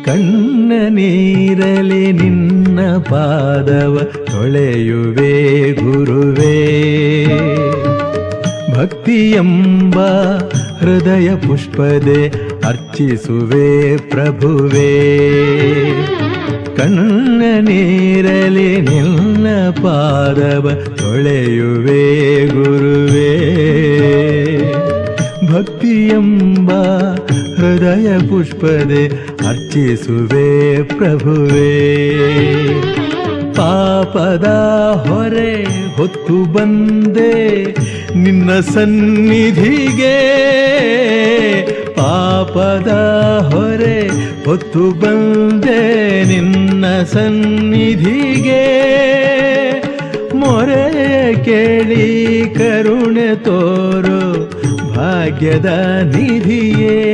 ಕಣ್ಣ ನೀರಲಿ ನಿನ್ನ ಪಾದವ ತೊಳೆಯುವೆ ಗುರುವೇ. ಭಕ್ತಿಯೆಂಬ ಹೃದಯ ಪುಷ್ಪದೆ ಅರ್ಚಿಸುವೆ ಪ್ರಭುವೇ. ಕಣ್ಣ ನೀರಲಿ ನಿನ್ನ ಪಾದವ ತೊಳೆಯುವೆ ಗುರುವೇ. ಭಕ್ತಿಯೆಂಬ ಹೃದಯ ಪುಷ್ಪದೆ ಅರ್ಚಿಸುವೆ ಪ್ರಭುವೇ. ಪಾಪದ ಹೊರೆ ಹೊತ್ತು ಬಂದೆ ನಿನ್ನ ಸನ್ನಿಧಿಗೆ. ಪಾಪದ ಹೊರೆ ಹೊತ್ತು ಬಂದೆ ನಿನ್ನ ಸನ್ನಿಧಿಗೆ. ಮೊರೆ ಕೇಳಿ ಕರುಣೆ ತೋರು ಭಾಗ್ಯದ ನಿಧಿಯೇ.